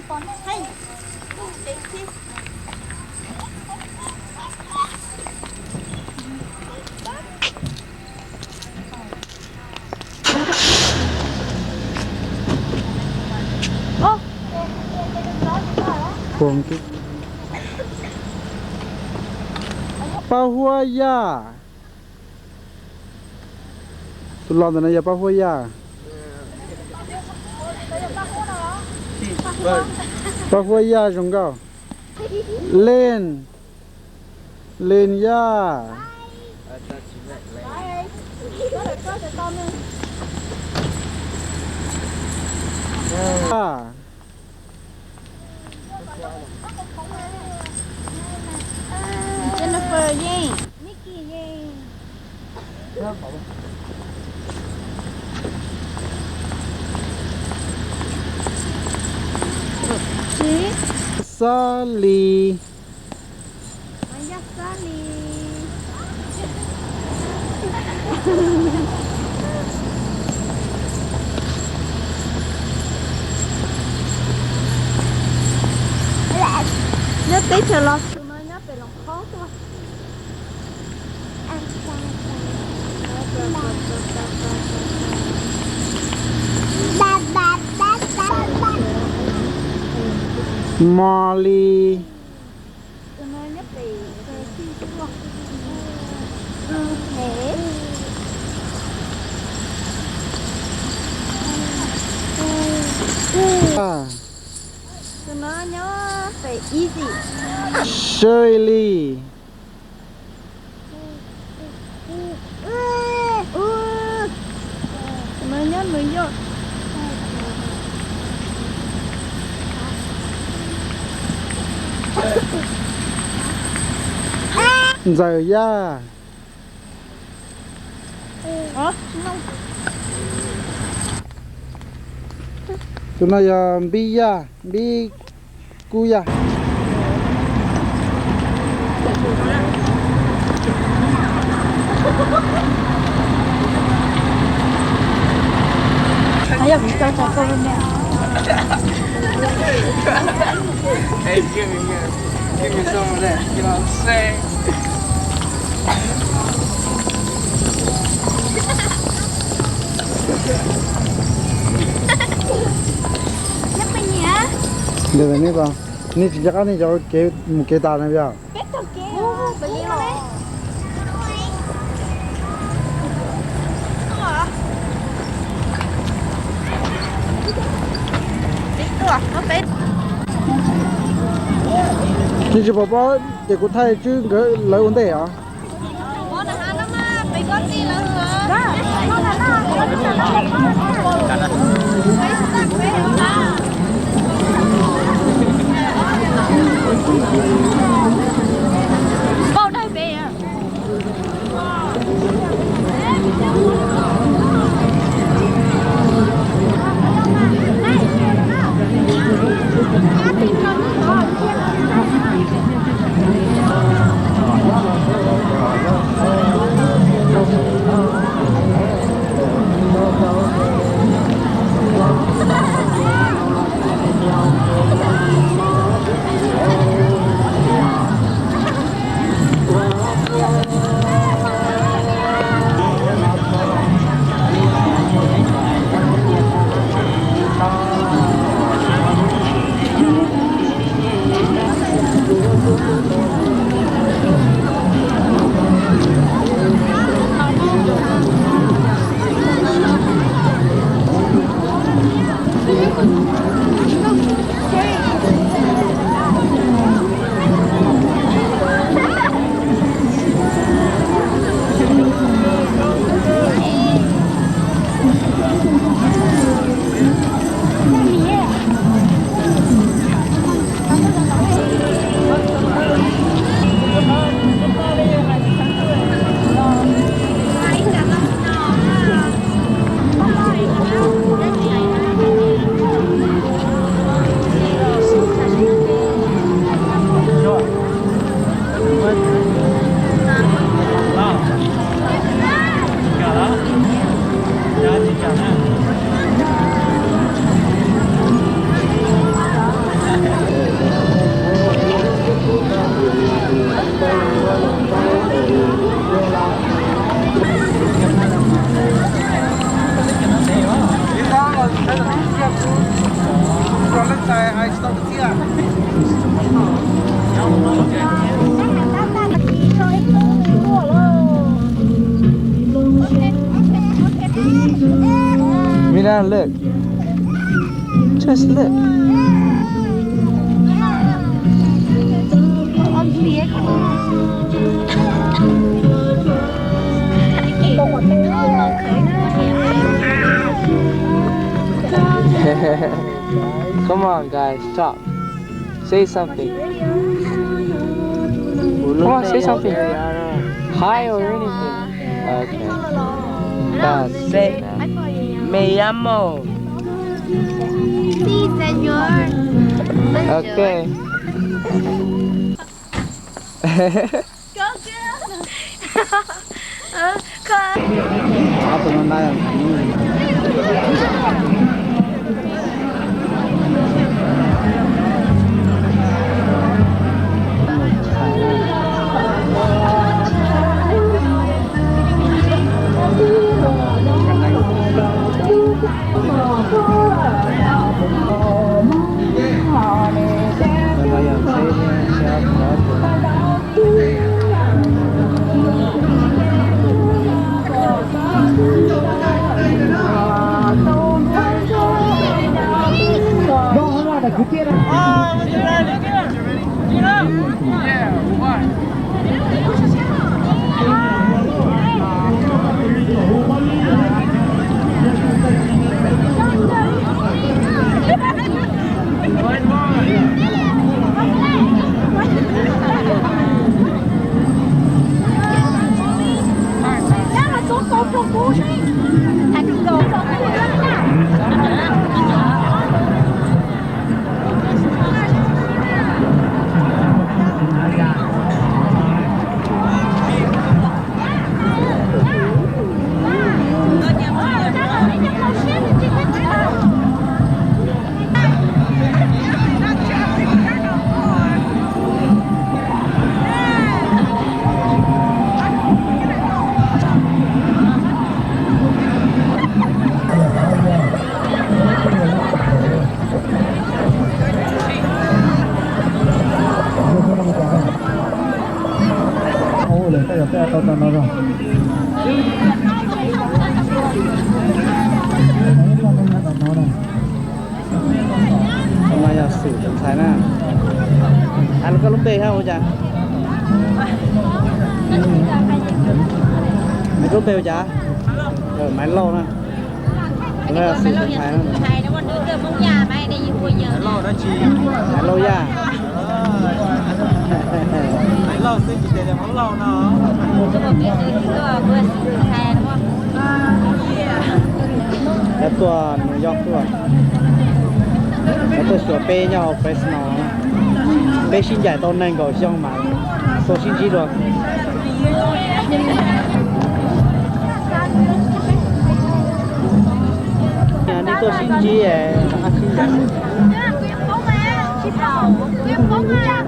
con hay để chi ô cuồng cái Pahuaya tụi lo này giờ Pahuaya Pahuaya chúng cao lên lên ya Jennifer ye Nikki ye chị Sally Maya Sally nhớ tí chờ lo nó nhớ về lòng khó thôi Molly nó nhớ về khi luôn thế nó nhớ về easy Shirley nó nhớ người vô giờ ya tụi nó giờ bi ya bi cu ya Hãy subscribe cho kênh Ghiền Mì Gõ Hey, give me some of that. You know what I'm saying? nhấp bên nhá để này ba ni chỉ chắc ni cho cái ta này bây biết thôi kia bên đi rồi nó biết ni chỉ bảo bảo để cô thay chứ cái lấy vấn đề à món là nó mà bị con đi là hả đó nó bao đây về à around, look. Just look. Con phía Come on, guys, talk. Say something. Come on, say something. Hi or anything. Okay. That's Say, me llamo. Sí, señor. okay. Go girl. Con. tụi nó đây hôm nay là sử dụng Thái Lan ăn có lúc bê không chả mấy lúc bê chả ở máy lâu nè hôm nay là sử dụng Thái Lan Thầy nó còn đưa mông nhà mày đây vui nhớ Hello, đó chị. máy lâu ra Hello, xin chị để món lâu nó. cho một cái vừa thầy đúng không?แล้วตัวนิวยอร์กตัวแล้วตัวสวยเป้ยาวไปสนองเป้ชิ้นใหญ่ต้นนึงก็ช่องมาโซชิ้นจีด้วยนี่ตัวชิ้นจีเอ๋ชิ้นใหญ่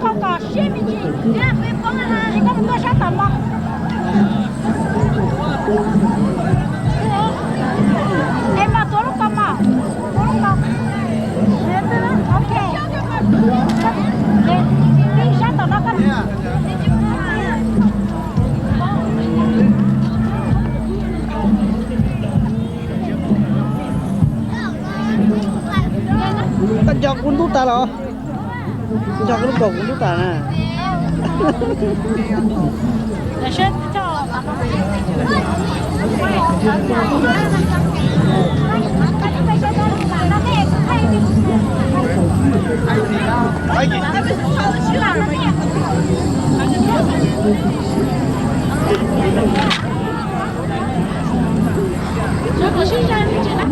Không có ship gì. Nè, cái phong là chỉ có một cái sát tầm mà. Em mà tối lúc cầm à? Tối lúc cầm. Ok. Đi sát tầm nó cầm. Kan jok untuk ta lo. Jok lu kok untuk ta na. Để xếp cho bà nó. Tôi xin ra cái chuyện đó.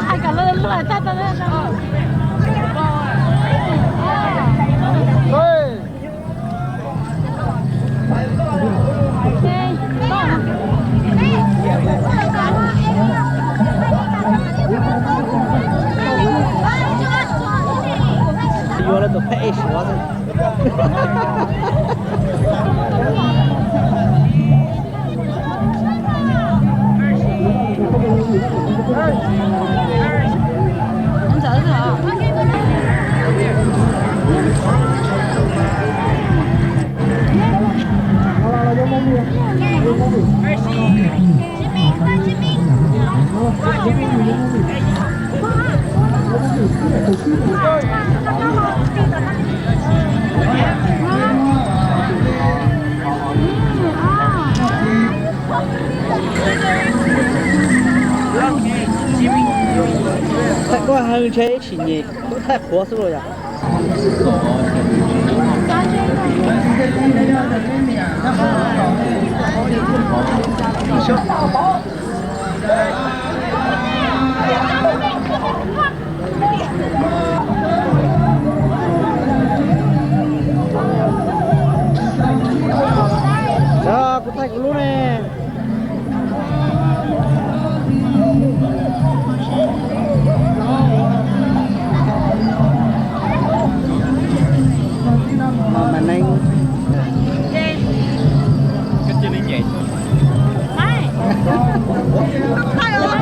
Hai cả lên lại ta ta vô là tụi phải xóa rồi. Không sợ hả? Thật quá hơn chế chỉ nhỉ, thật khó xử rồi à. Đó, cũng thay của luôn nè. Mà anh Cách chơi đến vậy. Này. Thay rồi.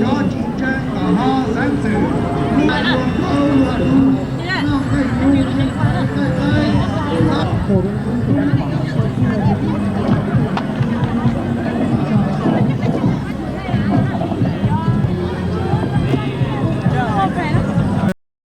Đó